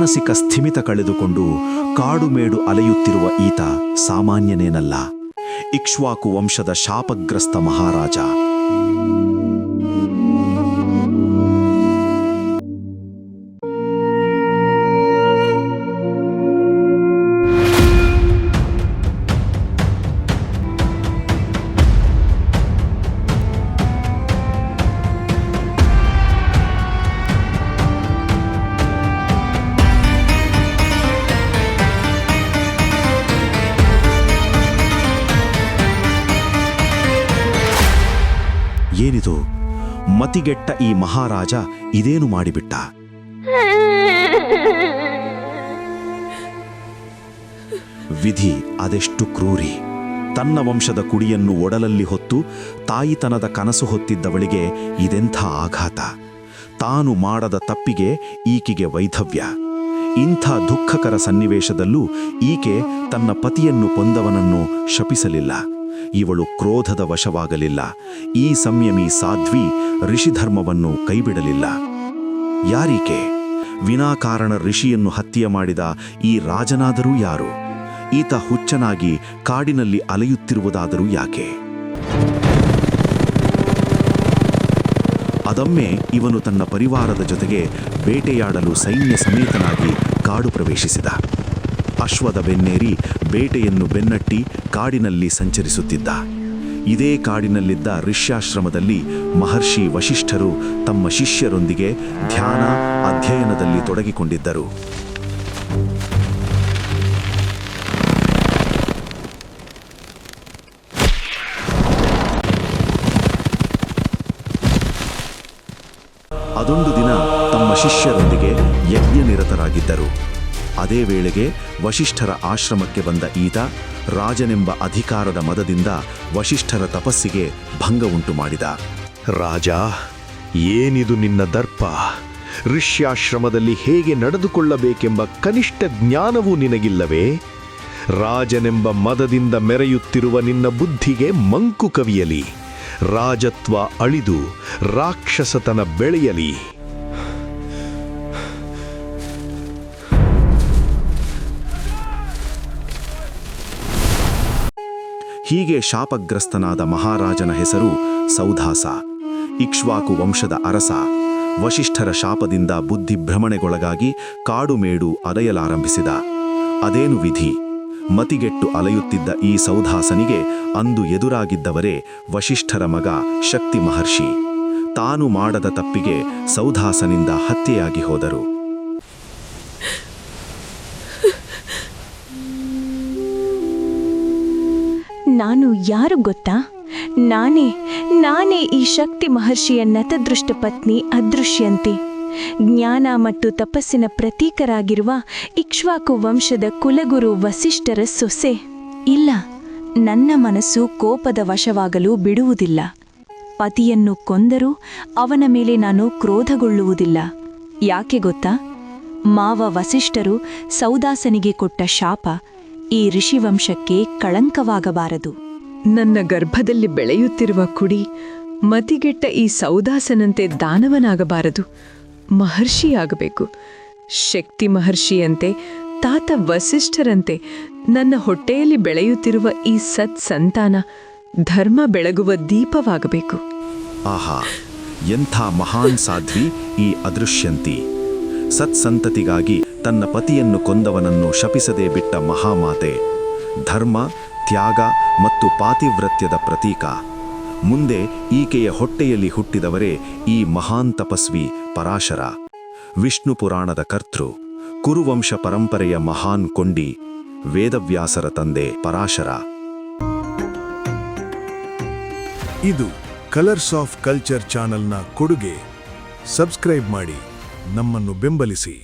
ಮಾನಸಿಕ ಸ್ಥಿಮಿತ ಕಳೆದುಕೊಂಡು ಕಾಡುಮೇಡು ಅಲೆಯುತ್ತಿರುವ ಈತ ಸಾಮಾನ್ಯನೇನಲ್ಲ. ಇಕ್ಷ್ವಾಕು ವಂಶದ ಶಾಪಗ್ರಸ್ತ ಮಹಾರಾಜ. ಏನಿದು? ಮತಿಗೆಟ್ಟ ಈ ಮಹಾರಾಜ ಇದೇನು ಮಾಡಿಬಿಟ್ಟ? ವಿಧಿ ಅದೆಷ್ಟು ಕ್ರೂರಿ. ತನ್ನ ವಂಶದ ಕುಡಿಯನ್ನು ಒಡಲಲ್ಲಿ ಹೊತ್ತು ತಾಯಿತನದ ಕನಸು ಹೊತ್ತಿದ್ದವಳಿಗೆ ಇದೆಂಥ ಆಘಾತ. ತಾನು ಮಾಡದ ತಪ್ಪಿಗೆ ಈಕೆಗೆ ವೈಧವ್ಯ. ಇಂಥ ದುಃಖಕರ ಸನ್ನಿವೇಶದಲ್ಲೂ ಈಕೆ ತನ್ನ ಪತಿಯನ್ನು ಕೊಂದವನನ್ನು ಶಪಿಸಲಿಲ್ಲ. ಇವಳು ಕ್ರೋಧದ ವಶವಾಗಲಿಲ್ಲ. ಈ ಸಂಯಮಿ ಸಾಧ್ವಿ ಋಷಿಧರ್ಮವನ್ನು ಕೈಬಿಡಲಿಲ್ಲ. ಯಾರೀಕೆ? ವಿನಾಕಾರಣ ಋಷಿಯನ್ನು ಹತ್ಯೆ ಮಾಡಿದ ಈ ರಾಜನಾದರೂ ಯಾರು? ಈತ ಹುಚ್ಚನಾಗಿ ಕಾಡಿನಲ್ಲಿ ಅಲೆಯುತ್ತಿರುವುದಾದರೂ ಯಾಕೆ? ಅದೊಮ್ಮೆ ಇವನು ತನ್ನ ಪರಿವಾರದ ಜೊತೆಗೆ ಬೇಟೆಯಾಡಲು ಸೈನ್ಯ ಸಮೇತನಾಗಿ ಕಾಡು ಪ್ರವೇಶಿಸಿದ. ಅಶ್ವದ ಬೆನ್ನೇರಿ ಬೇಟೆಯನ್ನು ಬೆನ್ನಟ್ಟಿ ಕಾಡಿನಲ್ಲಿ ಸಂಚರಿಸುತ್ತಿದ್ದ. ಇದೇ ಕಾಡಿನಲ್ಲಿದ್ದ ಋಷ್ಯಾಶ್ರಮದಲ್ಲಿ ಮಹರ್ಷಿ ವಶಿಷ್ಠರು ತಮ್ಮ ಶಿಷ್ಯರೊಂದಿಗೆ ಧ್ಯಾನ ಅಧ್ಯಯನದಲ್ಲಿ ತೊಡಗಿಕೊಂಡಿದ್ದರು. ಅದೊಂದು ದಿನ ತಮ್ಮ ಶಿಷ್ಯರೊಂದಿಗೆ ಯಜ್ಞನಿರತರಾಗಿದ್ದರು. ಅದೇ ವೇಳೆಗೆ ವಶಿಷ್ಠರ ಆಶ್ರಮಕ್ಕೆ ಬಂದ ಈತ ರಾಜನೆಂಬ ಅಧಿಕಾರದ ಮದದಿಂದ ವಶಿಷ್ಠರ ತಪಸ್ಸಿಗೆ ಭಂಗ ಉಂಟು ಮಾಡಿದ. ರಾಜ, ಏನಿದು ನಿನ್ನ ದರ್ಪ? ಋಷ್ಯಾಶ್ರಮದಲ್ಲಿ ಹೇಗೆ ನಡೆದುಕೊಳ್ಳಬೇಕೆಂಬ ಕನಿಷ್ಠ ಜ್ಞಾನವೂ ನಿನಗಿಲ್ಲವೇ? ರಾಜನೆಂಬ ಮದದಿಂದ ಮೆರೆಯುತ್ತಿರುವ ನಿನ್ನ ಬುದ್ಧಿಗೆ ಮಂಕು ಕವಿಯಲಿ. ರಾಜತ್ವ ಅಳಿದು ರಾಕ್ಷಸತನ ಬೆಳೆಯಲಿ. ಹೀಗೆ ಶಾಪಗ್ರಸ್ತನಾದ ಮಹಾರಾಜನ ಹೆಸರು ಸೌಧಾಸ. ಇಕ್ಷ್ವಾಕು ವಂಶದ ಅರಸ. ವಶಿಷ್ಠರ ಶಾಪದಿಂದ ಬುದ್ಧಿಭ್ರಮಣೆಗೊಳಗಾಗಿ ಕಾಡುಮೇಡು ಅಲೆಯಲಾರಂಭಿಸಿದ. ಅದೇನು ವಿಧಿ! ಮತಿಗೆಟ್ಟು ಅಲೆಯುತ್ತಿದ್ದ ಈ ಸೌಧಾಸನಿಗೆ ಅಂದು ಎದುರಾಗಿದ್ದವರೇ ವಶಿಷ್ಠರ ಮಗ ಶಕ್ತಿ ಮಹರ್ಷಿ. ತಾನು ಮಾಡದ ತಪ್ಪಿಗೆ ಸೌಧಾಸನಿಂದ ಹತ್ಯೆಯಾಗಿ ಹೋದರು. ನಾನು ಯಾರು ಗೊತ್ತಾ? ನಾನೇ ಈ ಶಕ್ತಿ ಮಹರ್ಷಿಯ ನತದೃಷ್ಟ ಪತ್ನಿ ಅದೃಶ್ಯಂತಿ. ಜ್ಞಾನ ಮತ್ತು ತಪಸ್ಸಿನ ಪ್ರತೀಕರಾಗಿರುವ ಇಕ್ಷ್ವಾಕು ವಂಶದ ಕುಲಗುರು ವಸಿಷ್ಠರ ಸೊಸೆ. ಇಲ್ಲ, ನನ್ನ ಮನಸ್ಸು ಕೋಪದ ವಶವಾಗಲು ಬಿಡುವುದಿಲ್ಲ. ಪತಿಯನ್ನು ಕೊಂದರೂ ಅವನ ಮೇಲೆ ನಾನು ಕ್ರೋಧಗೊಳ್ಳುವುದಿಲ್ಲ. ಯಾಕೆ ಗೊತ್ತಾ? ಮಾವ ವಸಿಷ್ಠರು ಸೌದಾಸನಿಗೆ ಕೊಟ್ಟ ಶಾಪ ಈ ಋಷಿವಂಶಕ್ಕೆ ಕಳಂಕವಾಗಬಾರದು. ನನ್ನ ಗರ್ಭದಲ್ಲಿ ಬೆಳೆಯುತ್ತಿರುವ ಕುಡಿ ಮತಿಗೆಟ್ಟ ಈ ಸೌದಾಸನಂತೆ ದಾನವನಾಗಬಾರದು, ಮಹರ್ಷಿಯಾಗಬೇಕು. ಶಕ್ತಿ ಮಹರ್ಷಿಯಂತೆ, ತಾತ ವಸಿಷ್ಠರಂತೆ ನನ್ನ ಹೊಟ್ಟೆಯಲ್ಲಿ ಬೆಳೆಯುತ್ತಿರುವ ಈ ಸಂತಾನ ಧರ್ಮ ಬೆಳಗುವ ದೀಪವಾಗಬೇಕು. ಆಹಾ, ಎಂಥ ಮಹಾನ್ ಸಾಧ್ವಿ ಈ ಅದೃಶ್ಯಂತಿ! ಸತ್ಸಂತತಿಗಾಗಿ ತನ್ನ ಪತಿಯನ್ನು ಕೊಂದವನನ್ನು ಶಪಿಸದೆ ಬಿಟ್ಟ ಮಹಾಮಾತೆ. ಧರ್ಮ, ತ್ಯಾಗ ಮತ್ತು ಪಾತಿವ್ರತ್ಯದ ಪ್ರತೀಕ. ಮುಂದೆ ಈಕೆಯ ಹೊಟ್ಟೆಯಲ್ಲಿ ಹುಟ್ಟಿದವರೇ ಈ ಮಹಾನ್ ತಪಸ್ವಿ ಪರಾಶರ. ವಿಷ್ಣು ಪುರಾಣದ ಕರ್ತೃ, ಕುರುವಂಶ ಪರಂಪರೆಯ ಮಹಾನ್ ಕೊಂಡಿ, ವೇದವ್ಯಾಸರ ತಂದೆ ಪರಾಶರ. ಇದು ಕಲರ್ಸ್ ಆಫ್ ಕಲ್ಚರ್ ಚಾನೆಲ್ನ ಕೊಡುಗೆ. ಸಬ್ಸ್ಕ್ರೈಬ್ ಮಾಡಿ, ನಮ್ಮನ್ನು ಬೆಂಬಲಿಸಿ.